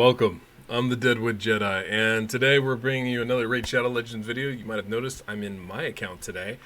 Welcome. I'm the Deadwood Jedi, and today we're bringing you another Raid Shadow Legends video. You might have noticed I'm in my account today.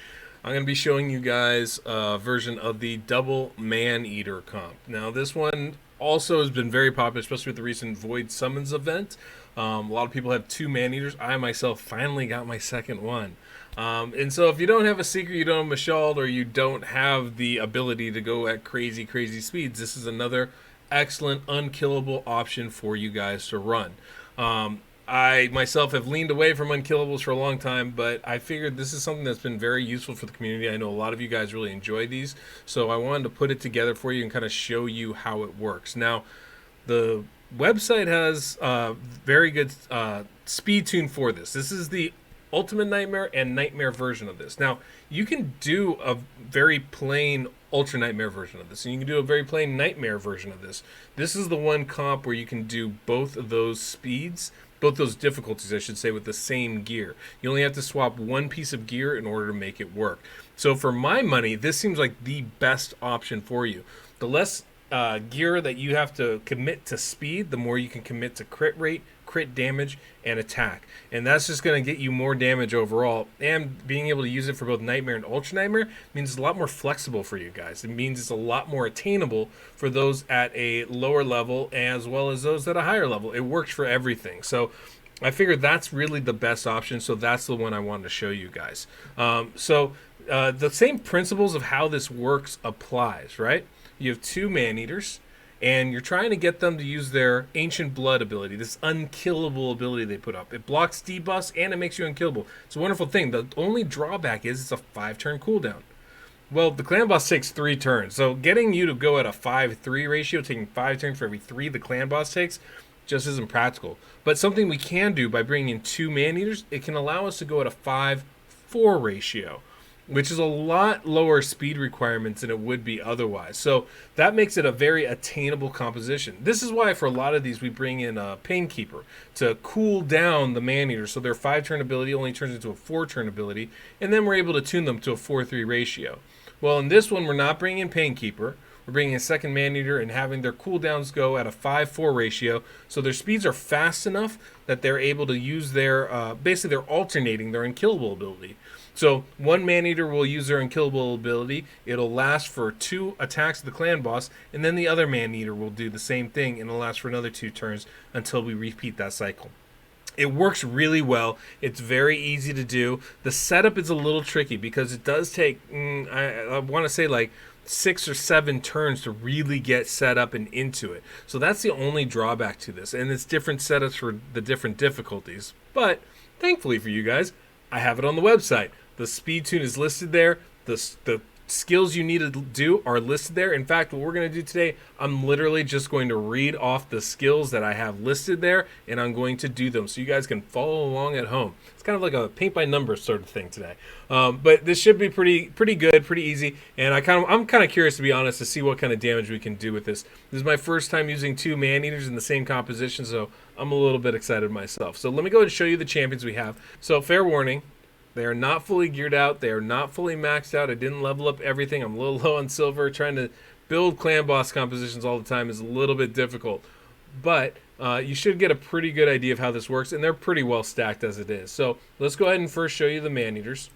I'm going to be showing you guys a version of the double Maneater comp. Now, this one also has been very popular, especially with the recent Void Summons event. A lot of people have two Maneaters. I myself finally got my second one. And so if you don't have a Seeker, you don't have a Mashald, or you don't have the ability to go at crazy speeds, this is another excellent unkillable option for you guys to run. I myself have leaned away from unkillables for a long time, but I figured this is something that's been very useful for the community. I know a lot of you guys really enjoy these, so I wanted to put it together for you and kind of show you how it works. Now, the website has very good speed tune for this. This is the Ultimate Nightmare and Nightmare version of this. Now, you can do a very plain Ultra Nightmare version of this, and you can do a very plain Nightmare version of this. This is the one comp where you can do both of those speeds, both those difficulties, I should say, with the same gear. You only have to swap one piece of gear in order to make it work. So for my money, this seems like the best option for you. The less gear that you have to commit to speed, the more you can commit to crit rate, crit damage, and attack. And that's just going to get you more damage overall. And being able to use it for both Nightmare and Ultra Nightmare means it's a lot more flexible for you guys. It means it's a lot more attainable for those at a lower level as well as those at a higher level. It works for everything. So I figured that's really the best option, so that's the one I wanted to show you guys. The same principles of how this works applies, right? You have two Maneaters, and you're trying to get them to use their Ancient Blood ability, this unkillable ability they put up. It blocks debuffs, and it makes you unkillable. It's a wonderful thing. The only drawback is it's a 5-turn cooldown. Well, the clan boss takes 3 turns, so getting you to go at a 5-3 ratio, taking 5 turns for every 3 the clan boss takes, just isn't practical. But something we can do by bringing in 2 Maneaters, it can allow us to go at a 5-4 ratio, which is a lot lower speed requirements than it would be otherwise. So that makes it a very attainable composition. This is why for a lot of these we bring in a Painkeeper to cool down the Maneater, so their 5-turn ability only turns into a 4-turn ability, and then we're able to tune them to a 4-3 ratio. Well, in this one we're not bringing in Painkeeper. We're bringing a second Maneater and having their cooldowns go at a 5-4 ratio, so their speeds are fast enough that they're able to use their, basically they're alternating their unkillable ability. So one Maneater will use their unkillable ability, it'll last for 2 attacks of the clan boss, and then the other Maneater will do the same thing, and it'll last for another 2 turns until we repeat that cycle. It works really well. It's very easy to do. The setup is a little tricky because it does take, I want to say like 6 or 7 turns to really get set up and into it. So that's the only drawback to this. And it's different setups for the different difficulties. But thankfully for you guys, I have it on the website. The speed tune is listed there. The skills you need to do are listed there. In fact, what we're going to do today, I'm literally just going to read off the skills that I have listed there, and I'm going to do them so you guys can follow along at home. It's kind of like a paint by numbers sort of thing today. But this should be pretty good, pretty easy, and I'm kind of curious, to be honest, to see what kind of damage we can do with this. This is my first time using 2 Maneaters in the same composition, so I'm a little bit excited myself. So let me go ahead and show you the champions we have. So fair warning, they are not fully geared out. They are not fully maxed out. I didn't level up everything. I'm a little low on silver. Trying to build clan boss compositions all the time is a little bit difficult. But you should get a pretty good idea of how this works, and they're pretty well stacked as it is. So let's go ahead and first show you the Maneaters.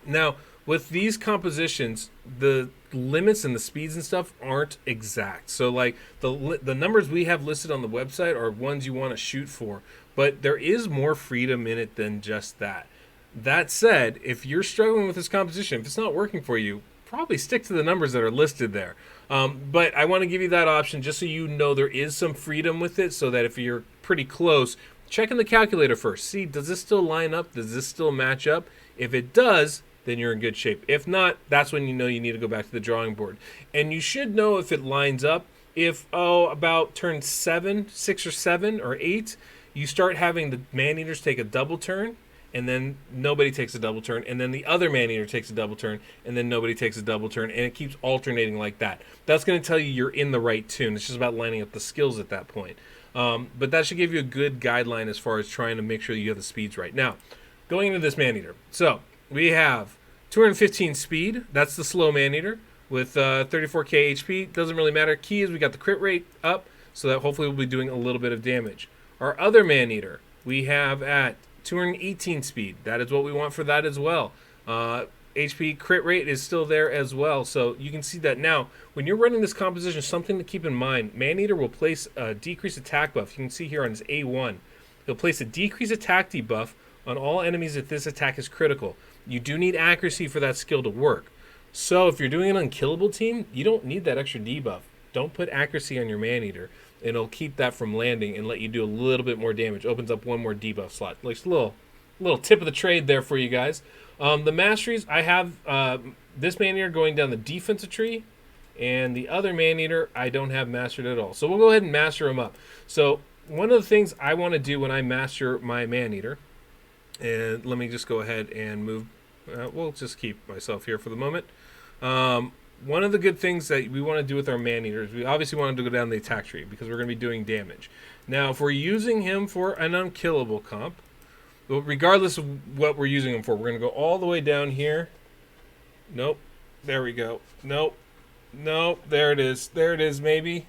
Now, with these compositions, the limits and the speeds and stuff aren't exact. So like the numbers we have listed on the website are ones you want to shoot for, but there is more freedom in it than just that. That said, if you're struggling with this composition, if it's not working for you, probably stick to the numbers that are listed there. But I want to give you that option just so you know there is some freedom with it, so that if you're pretty close, check in the calculator first. See, does this still line up? Does this still match up? If it does, then you're in good shape. If not, that's when you know you need to go back to the drawing board. And you should know if it lines up. If, about turn 7, 6 or 7 or 8, you start having the Maneaters take a double turn, and then nobody takes a double turn, and then the other Maneater takes a double turn, and then nobody takes a double turn, and it keeps alternating like that. That's going to tell you you're in the right tune. It's just about lining up the skills at that point. But that should give you a good guideline as far as trying to make sure that you have the speeds right. Now, going into this Maneater. So, we have 215 speed. That's the slow Maneater with 34k HP. Doesn't really matter. Key is we got the crit rate up. so that hopefully we'll be doing a little bit of damage. Our other Maneater we have at 218 speed. That is what we want for that as well. HP crit rate is still there as well, so you can see that. Now, when you're running this composition, something to keep in mind, Maneater will place a decreased attack buff. You can see here on his A1. He'll place a decreased attack debuff on all enemies if this attack is critical. You do need accuracy for that skill to work. So if you're doing an unkillable team, you don't need that extra debuff. Don't put accuracy on your Maneater. It'll keep that from landing and let you do a little bit more damage. Opens up one more debuff slot. Like a little tip of the trade there for you guys. The Masteries, I have this Maneater going down the defensive tree, and the other Maneater I don't have mastered at all. So we'll go ahead and master them up. So one of the things I want to do when I master my Maneater, and let me just go ahead and move. We'll just keep myself here for the moment. One of the good things that we want to do with our Maneater is we obviously want him to go down the attack tree because we're going to be doing damage. Now, if we're using him for an unkillable comp, but regardless of what we're using him for, we're going to go all the way down here. Nope. There we go. Nope. Nope. There it is. There it is. Maybe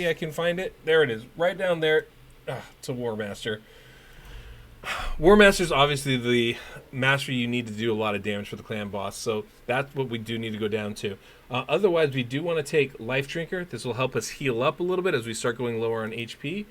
I can find it. There it is. Right down there. It's a War Master. War Master is obviously the mastery you need to do a lot of damage for the clan boss, so that's what we do need to go down to. Otherwise, we do want to take Life Drinker. This will help us heal up a little bit as we start going lower on HP.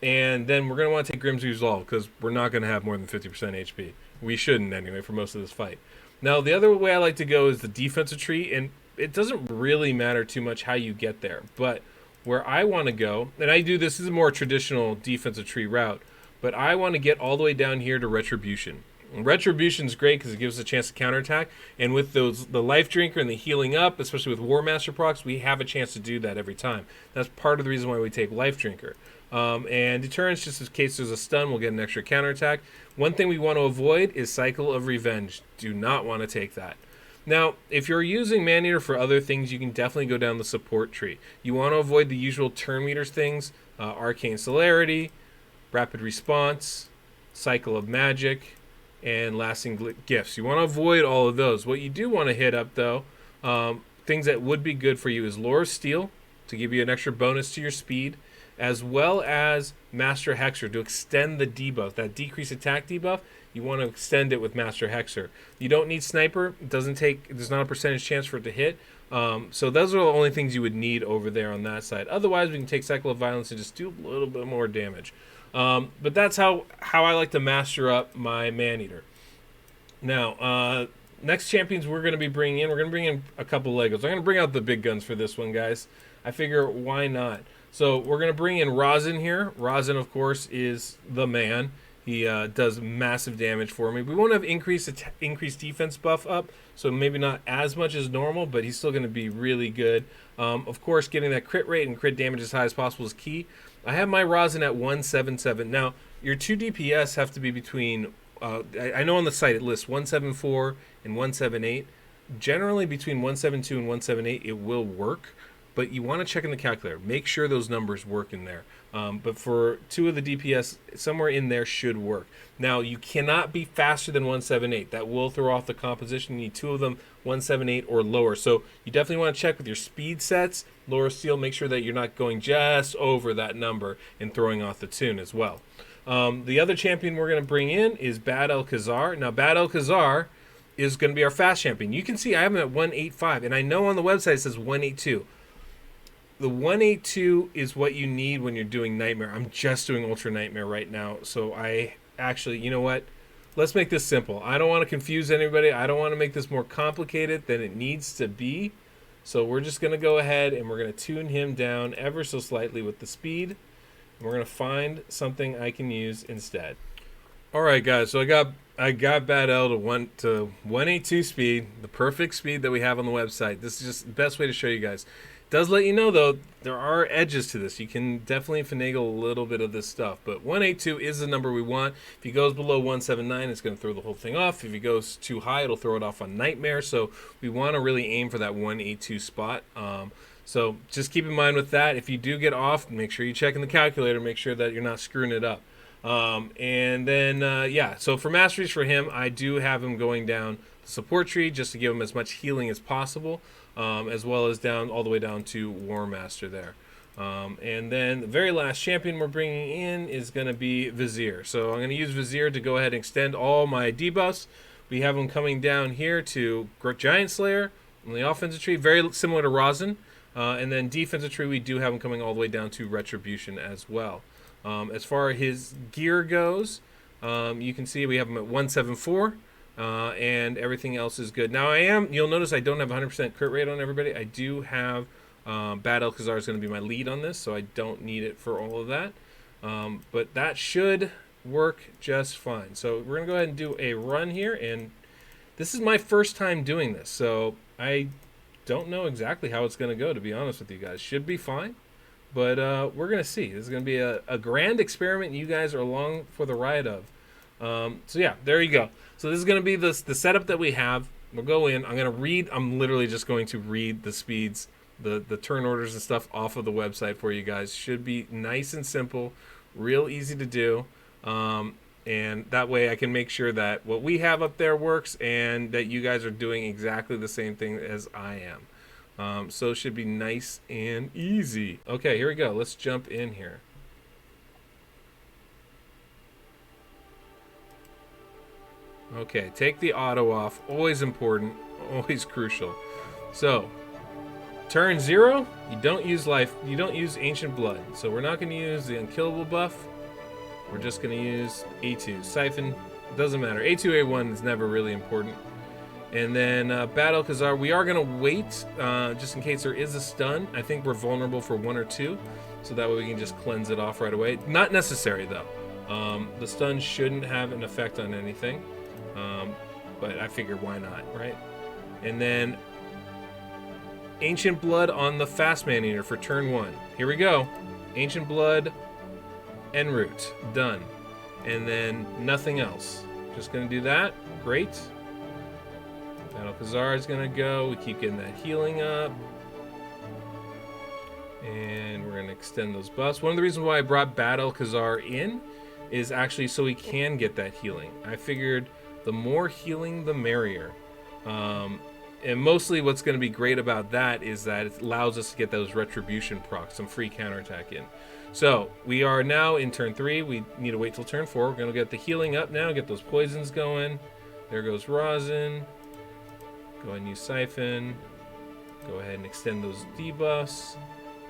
And then we're going to want to take Grim's Resolve because we're not going to have more than 50% HP. We shouldn't anyway for most of this fight. Now, the other way I like to go is the defensive tree, and it doesn't really matter too much how you get there. But where I want to go, and I do this is a more traditional defensive tree route, but I want to get all the way down here to Retribution. Retribution is great because it gives us a chance to counterattack, and with the Life Drinker and the healing up, especially with War Master procs, we have a chance to do that every time. That's part of the reason why we take Life Drinker. And Deterrence, just in case there's a stun, we'll get an extra counterattack. One thing we want to avoid is Cycle of Revenge. Do not want to take that. Now, if you're using Maneater for other things, you can definitely go down the support tree. You want to avoid the usual turn meters things, Arcane Celerity, Rapid Response, Cycle of Magic, and Lasting Gifts. You want to avoid all of those. What you do want to hit up, though, things that would be good for you is Lore of Steel to give you an extra bonus to your speed, as well as Master Hexer to extend the debuff, that decreased attack debuff. You want to extend it with Master Hexer. You don't need Sniper. It doesn't take. There's not a percentage chance for it to hit. So those are the only things you would need over there on that side. Otherwise, we can take Cycle of Violence and just do a little bit more damage. But that's how I like to master up my Maneater. Now, next champions we're going to be bringing in. We're going to bring in a couple Legos. I'm going to bring out the big guns for this one, guys. I figure why not? So we're going to bring in Rosin here. Rosin, of course, is the man. He does massive damage for me. We won't have increased defense buff up, so maybe not as much as normal, but he's still going to be really good. Of course, getting that crit rate and crit damage as high as possible is key. I have my Rosin at 177. Now, your 2 DPS have to be between, I know on the site it lists 174 and 178. Generally, between 172 and 178, it will work. But you want to check in the calculator. Make sure those numbers work in there. But for 2 of the DPS, somewhere in there should work. Now, you cannot be faster than 178. That will throw off the composition. You need 2 of them, 178 or lower. So you definitely want to check with your speed sets. Lower Steel, make sure that you're not going just over that number and throwing off the tune as well. The other champion we're going to bring in is Bad El-Khazar. Now, Bad El-Khazar is going to be our fast champion. You can see I have him at 185, and I know on the website it says 182. The 182 is what you need when you're doing Nightmare. I'm just doing Ultra Nightmare right now. So I actually, you know what? Let's make this simple. I don't want to confuse anybody. I don't want to make this more complicated than it needs to be. So we're just going to go ahead and we're going to tune him down ever so slightly with the speed. And we're going to find something I can use instead. All right, guys. So I got Bad El to 182 speed, the perfect speed that we have on the website. This is just the best way to show you guys. Does let you know, though, there are edges to this. You can definitely finagle a little bit of this stuff. But 182 is the number we want. If he goes below 179, it's going to throw the whole thing off. If he goes too high, it'll throw it off on Nightmare. So we want to really aim for that 182 spot. So just keep in mind with that. If you do get off, make sure you check in the calculator. Make sure that you're not screwing it up. And then, yeah, so for Masteries for him, I do have him going down the support tree just to give him as much healing as possible. As well as down all the way down to War Master there. And then the very last champion we're bringing in is going to be Vizier. So I'm going to use Vizier to go ahead and extend all my debuffs. We have them coming down here to Giant Slayer on the offensive tree, very similar to Rosin. And then defensive tree, we do have them coming all the way down to Retribution as well. As far as his gear goes, you can see we have him at 174. And everything else is good. Now you'll notice I don't have 100% crit rate on everybody. I do have Bad Alcazar is going to be my lead on this, so I don't need it for all of that. But that should work just fine. So we're going to go ahead and do a run here, and this is my first time doing this, so I don't know exactly how it's going to go, to be honest with you guys. Should be fine, but we're going to see. This is going to be a grand experiment you guys are along for the ride of. So yeah, there you go. So this is going to be the setup that we have. We'll go in. I'm literally just going to read the speeds, the turn orders and stuff off of the website for you guys. Should be nice and simple, real easy to do. And that way I can make sure that what we have up there works and that you guys are doing exactly the same thing as I am. So it should be nice and easy. Okay, here we go. Let's jump in here. Okay, take the auto off. Always important, always crucial. So, turn 0, you don't use life, you don't use Ancient Blood. So we're not going to use the Unkillable buff. We're just going to use A2. Siphon, it doesn't matter. A2, A1 is never really important. And then Bad Alcazar, we are going to wait just in case there is a stun. I think we're vulnerable for 1 or 2, so that way we can just cleanse it off right away. Not necessary, though. The stun shouldn't have an effect on anything. But I figured why not, right? And then Ancient Blood on the Fast Maneater for turn 1. Here we go. Ancient Blood, en route, done. And then nothing else. Just gonna do that. Great. Bad Alcazar is gonna go. We keep getting that healing up. And we're gonna extend those buffs. One of the reasons why I brought Bad Alcazar in is actually so we can get that healing. I figured the more healing, the merrier. And mostly what's going to be great about that is that it allows us to get those Retribution procs, some free counterattack in. So we are now in turn 3. We need to wait till turn 4. We're going to get the healing up now, get those poisons going. There goes Rosin. Go ahead and use Siphon. Go ahead and extend those debuffs.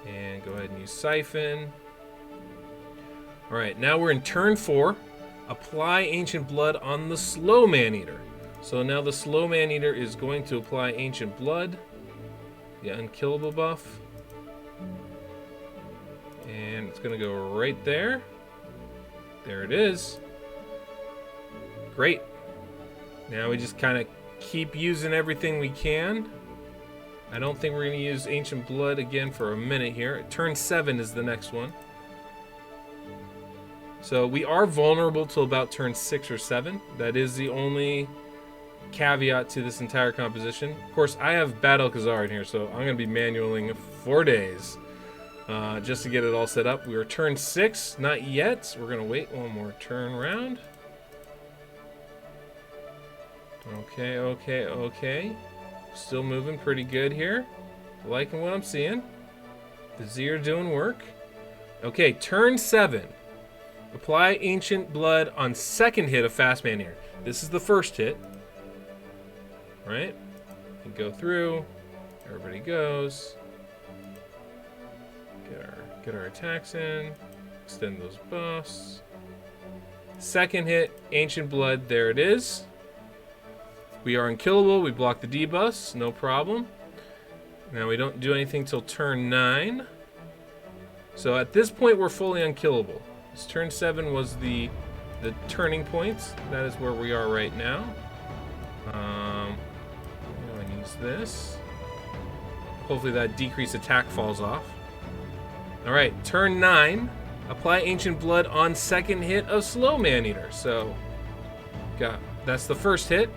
And go ahead and use Siphon. Alright, now we're in turn 4. Apply Ancient Blood on the Slow Maneater. So now the Slow Maneater is going to apply Ancient Blood, the Unkillable buff. And it's going to go right there. There it is. Great. Now we just kind of keep using everything we can. I don't think we're going to use Ancient Blood again for a minute here. Turn 7 is the next one. So we are vulnerable till about turn 6 or 7. That is the only caveat to this entire composition. Of course, I have Bad Alcazar in here, so I'm going to be manualing 4 days just to get it all set up. We are turn 6, not yet. We're going to wait one more turn round. Okay. Still moving pretty good here. Liking what I'm seeing. Vizier doing work. Okay, turn 7. Apply Ancient Blood on second hit of Fast Maneater. This is the first hit. Right? And go through. Everybody goes. Get our attacks in. Extend those buffs. Second hit, Ancient Blood. There it is. We are unkillable. We block the debuffs. No problem. Now we don't do anything till turn 9. So at this point, we're fully unkillable. This turn 7 was the turning point. That is where we are right now. I'm going to use this. Hopefully that decreased attack falls off. Alright, turn 9. Apply Ancient Blood on second hit of Slow Maneater. So, that's the first hit.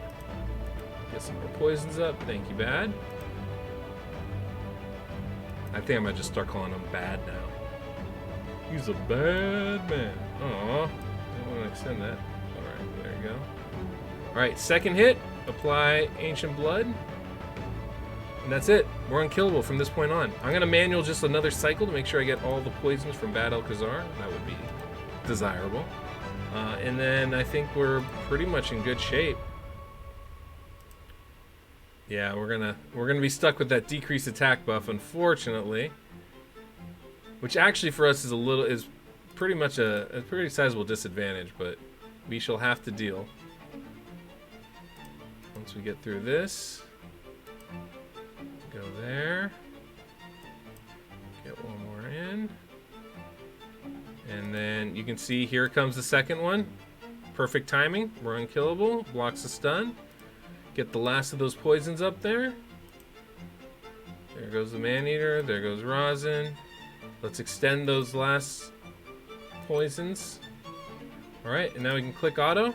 Get some more poisons up. Thank you, Bad. I think I might just start calling him Bad now. He's a bad man. Aw. I want to extend that. Alright, there you go. Alright, second hit. Apply Ancient Blood. And that's it. We're unkillable from this point on. I'm going to manual just another cycle to make sure I get all the poisons from Bad Alcazar. That would be desirable. And then I think we're pretty much in good shape. Yeah, we're gonna be stuck with that decreased attack buff, unfortunately. Which actually for us is pretty much a pretty sizable disadvantage, but we shall have to deal. Once we get through this. Go there. Get one more in. And then you can see here comes the second one. Perfect timing. We're unkillable. Blocks the stun. Get the last of those poisons up there. There goes the Maneater. There goes Rosin. Let's extend those last poisons. Alright, and now we can click auto.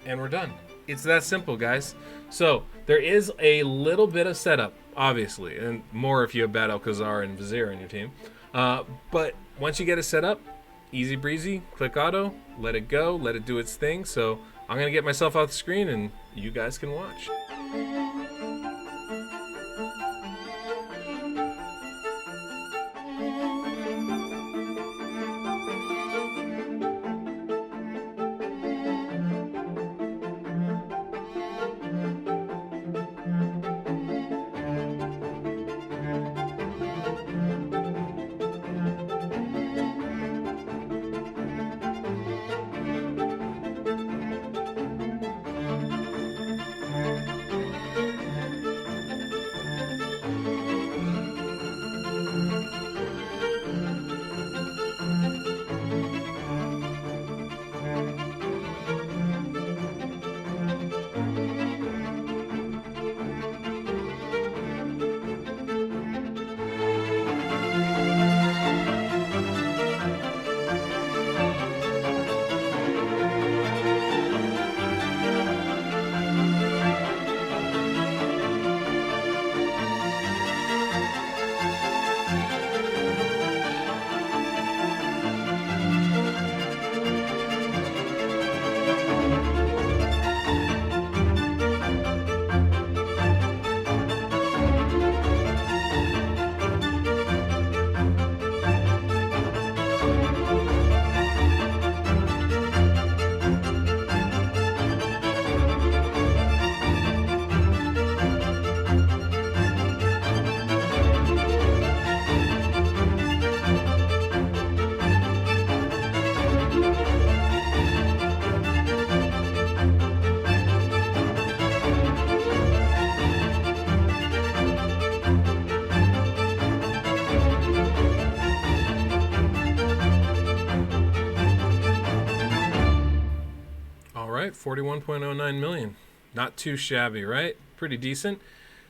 And we're done. It's that simple, guys. So, there is a little bit of setup, obviously, and more if you have Bad Alcazar and Vizier on your team. But once you get it set up, easy breezy, click auto, let it go, let it do its thing. So I'm going to get myself off the screen and you guys can watch. Right, 41.09 million. Not too shabby, right? Pretty decent.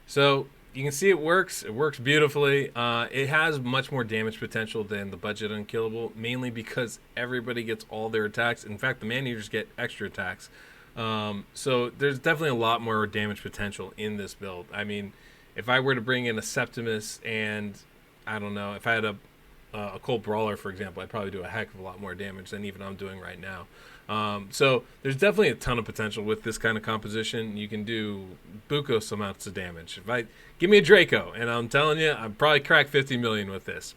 So you can see it works. It works beautifully. It has much more damage potential than the budget unkillable, mainly because everybody gets all their attacks. In fact, the man-eaters get extra attacks. So there's definitely a lot more damage potential in this build. I mean, if I were to bring in a Septimus and, I don't know, if I had a Cold Brawler, for example, I'd probably do a heck of a lot more damage than even I'm doing right now. So there's definitely a ton of potential with this kind of composition. You can do bucos amounts of damage. Give me a Draco, and I'm telling you, I'd probably crack 50 million with this.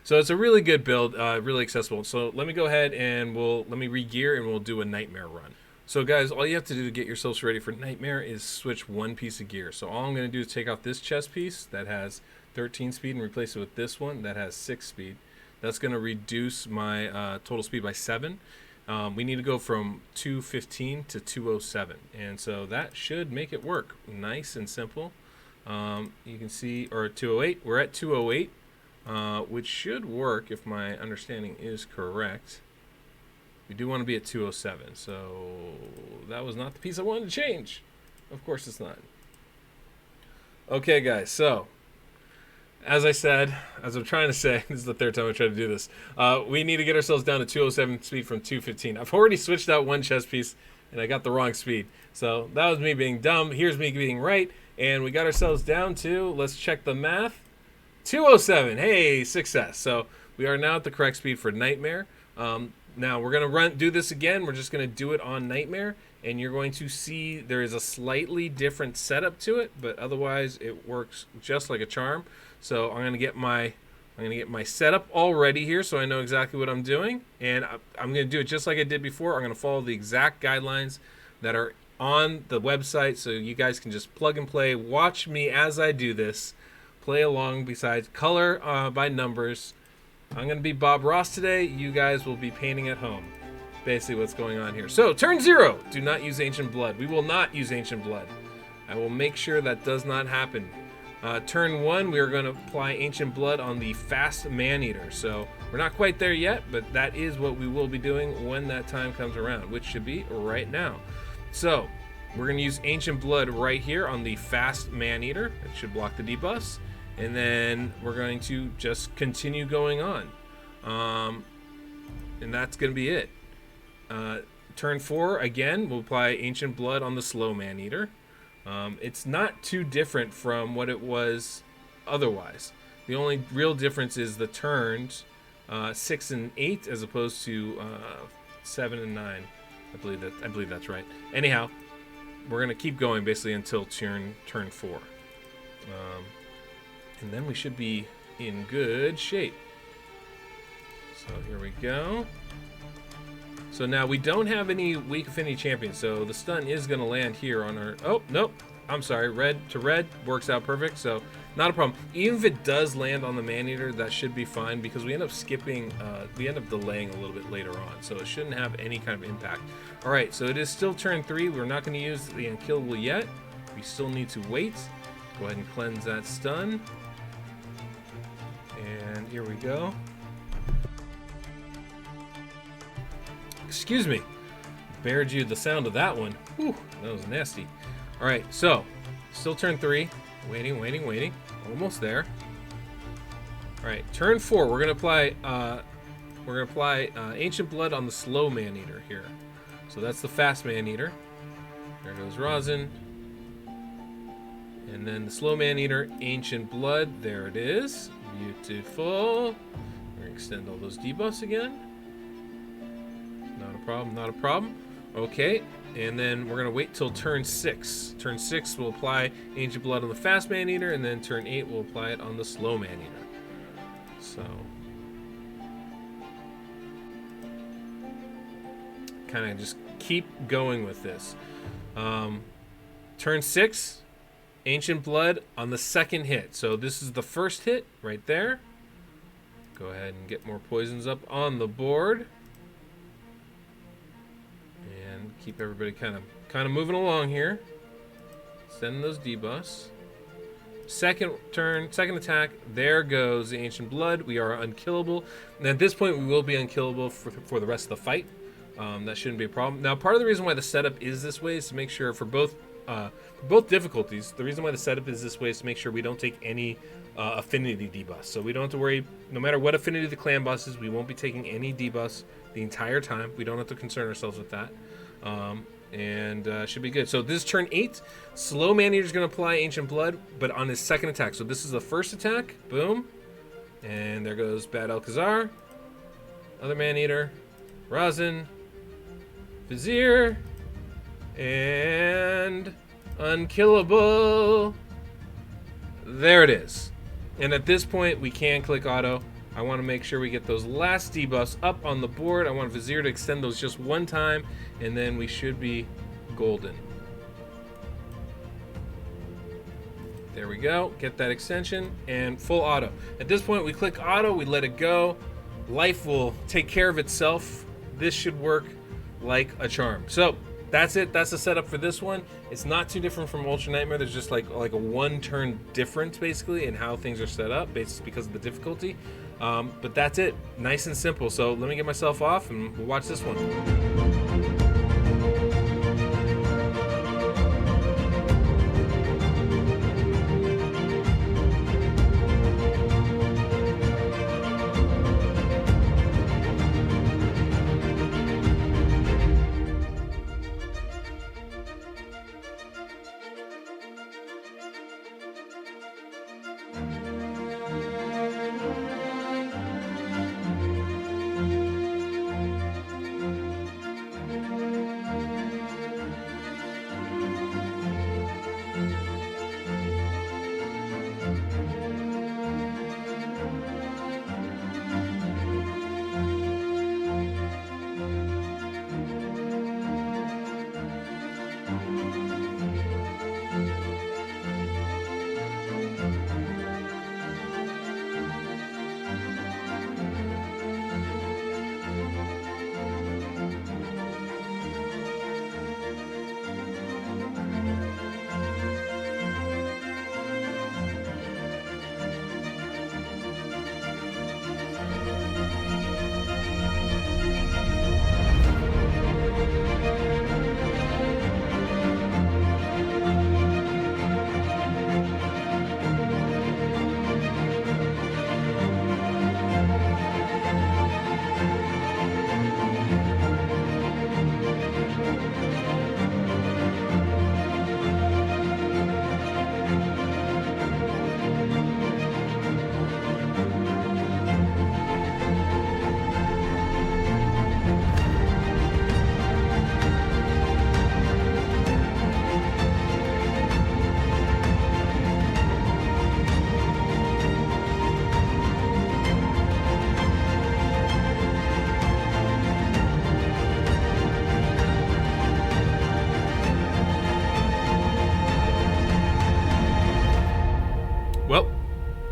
So it's a really good build, really accessible. So let me go ahead and let me re-gear and we'll do a Nightmare run. So guys, all you have to do to get yourselves ready for Nightmare is switch one piece of gear. So all I'm going to do is take off this chest piece that has 13 speed and replace it with this one that has 6 speed. That's going to reduce my total speed by 7. We need to go from 215 to 207, and so that should make it work. Nice and simple. You can see, or 208. We're at 208, which should work if my understanding is correct. We do want to be at 207, so that was not the piece I wanted to change. Of course it's not. Okay, guys, so as I said, as I'm trying to say, this is the third time I tried to do this, we need to get ourselves down to 207 speed from 215. I've already switched out one chest piece, and I got the wrong speed. So that was me being dumb. Here's me being right, and we got ourselves down to, let's check the math, 207. Hey, success. So we are now at the correct speed for Nightmare. Now we're going to do this again. We're just going to do it on Nightmare, and you're going to see there is a slightly different setup to it, but otherwise it works just like a charm. So I'm gonna get my setup all ready here, so I know exactly what I'm doing, and I'm gonna do it just like I did before. I'm gonna follow the exact guidelines that are on the website, so you guys can just plug and play. Watch me as I do this. Play along. Besides color by numbers. I'm going to be Bob Ross today. You guys will be painting at home. Basically what's going on here. So, turn 0. Do not use Ancient Blood. We will not use Ancient Blood. I will make sure that does not happen. Turn 1, we are going to apply Ancient Blood on the Fast Maneater. So, we're not quite there yet, but that is what we will be doing when that time comes around, which should be right now. So, we're going to use Ancient Blood right here on the Fast Maneater. It should block the debuffs. And then we're going to just continue going on. And that's going to be it. Turn 4, again, we'll apply Ancient Blood on the Slow Maneater. It's not too different from what it was otherwise. The only real difference is the turns 6 and 8 as opposed to 7 and 9. I believe that's right. Anyhow, we're going to keep going basically until turn 4. And then we should be in good shape. So here we go. So now we don't have any weak affinity champions, so the stun is going to land here on our... Oh, nope. I'm sorry. Red to red works out perfect, so not a problem. Even if it does land on the Maneater, that should be fine because we end up skipping... we end up delaying a little bit later on, so it shouldn't have any kind of impact. All right, so it is still turn 3. We're not going to use the Unkillable yet. We still need to wait. Go ahead and cleanse that stun. And here we go. Excuse me. Bared you the sound of that one. Whew, that was nasty. All right, so still turn 3. Waiting, waiting, waiting. Almost there. All right, turn 4. We're gonna apply Ancient Blood on the Slow Maneater here. So that's the Fast Maneater. There goes Rosin. And then the Slow Maneater, Ancient Blood. There it is. Beautiful. We're going to extend all those debuffs again. Not a problem, not a problem. Okay, and then we're going to wait till turn 6. Turn 6 will apply Ancient Blood on the Fast Maneater, and then turn 8 will apply it on the Slow Maneater. So, kind of just keep going with this. Turn 6. Ancient Blood on the second hit. So this is the first hit right there. Go ahead and get more poisons up on the board. And keep everybody kind of moving along here. Send those debuffs. Second turn, second attack. There goes the Ancient Blood. We are unkillable. And at this point, we will be unkillable for the rest of the fight. That shouldn't be a problem. Now, part of the reason why the setup is this way is to make sure for both difficulties, the reason why the setup is this way is to make sure we don't take any affinity debuffs. So we don't have to worry, no matter what affinity the clan boss is, we won't be taking any debuffs the entire time. We don't have to concern ourselves with that. Should be good. So this is turn 8. Slow Maneater is going to apply Ancient Blood, but on his second attack. So this is the first attack. Boom. And there goes Bad Alcazar. Other Maneater. Rosin. Vizier. And unkillable. There it is. And at this point, we can click auto. I want to make sure we get those last debuffs up on the board. I want Vizier to extend those just one time, and then we should be golden. There we go. Get that extension and full auto. At this point, we click auto. We let it go. Life will take care of itself. This should work like a charm. So that's it. That's the setup for this one. It's not too different from Ultra Nightmare. There's just like a one-turn difference basically in how things are set up, basically because of the difficulty. But that's it. Nice and simple. So let me get myself off and we'll watch this one.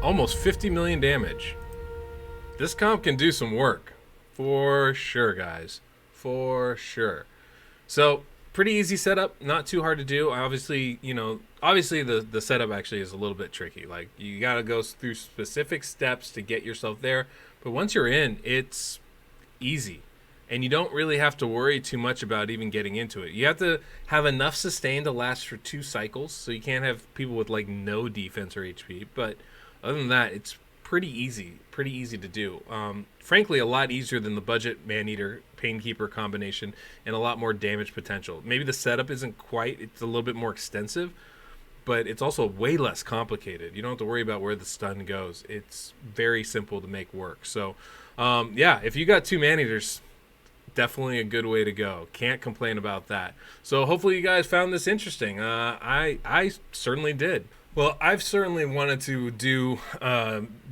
Almost 50 million damage. This comp can do some work. For sure, guys. For sure. So, pretty easy setup. Not too hard to do. Obviously, the setup actually is a little bit tricky. Like, you got to go through specific steps to get yourself there. But once you're in, it's easy. And you don't really have to worry too much about even getting into it. You have to have enough sustain to last for 2 cycles. So you can't have people with, like, no defense or HP. But other than that, it's pretty easy to do. Frankly, a lot easier than the budget Maneater Painkeeper combination, and a lot more damage potential. Maybe the setup isn't quite, it's a little bit more extensive, but it's also way less complicated. You don't have to worry about where the stun goes. It's very simple to make work. So yeah, if you got 2 Maneaters, definitely a good way to go. Can't complain about that. So hopefully you guys found this interesting. I certainly did. Well, I've certainly wanted to do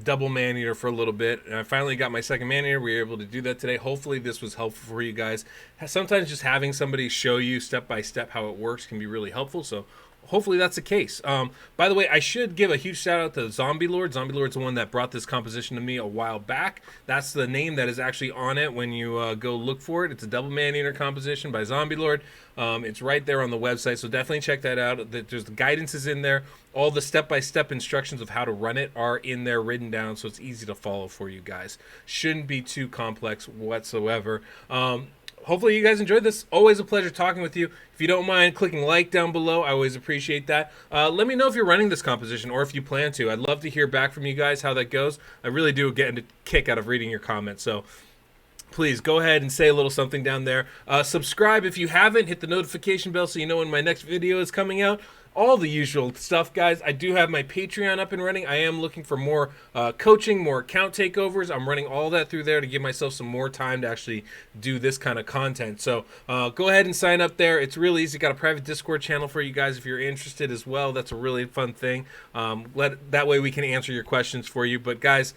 double Maneater for a little bit, and I finally got my second Maneater. We were able to do that today. Hopefully this was helpful for you guys. Sometimes just having somebody show you step by step how it works can be really helpful, so hopefully that's the case. By the way, I should give a huge shout out to Zombie Lord. Zombie Lord's the one that brought this composition to me a while back. That's the name that is actually on it when you go look for it. It's a double Maneater composition by Zombie Lord. It's right there on the website, so definitely check that out. There's the guidance is in there. All the step-by-step instructions of how to run it are in there written down, so it's easy to follow for you guys. Shouldn't be too complex whatsoever. Hopefully you guys enjoyed this. Always a pleasure talking with you. If you don't mind clicking like down below, I always appreciate that. Let me know if you're running this composition or if you plan to. I'd love to hear back from you guys how that goes. I really do get a kick out of reading your comments, so please go ahead and say a little something down there. Subscribe if you haven't. Hit the notification bell so you know when my next video is coming out. All the usual stuff, guys. I do have my Patreon up and running. I am looking for more coaching, more account takeovers. I'm running all that through there to give myself some more time to actually do this kind of content. So go ahead and sign up there. It's really easy. Got a private Discord channel for you guys if you're interested as well. That's a really fun thing. That way we can answer your questions for you. But guys,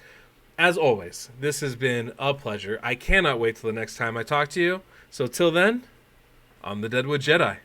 as always, this has been a pleasure. I cannot wait till the next time I talk to you. So till then, I'm the Deadwood Jedi.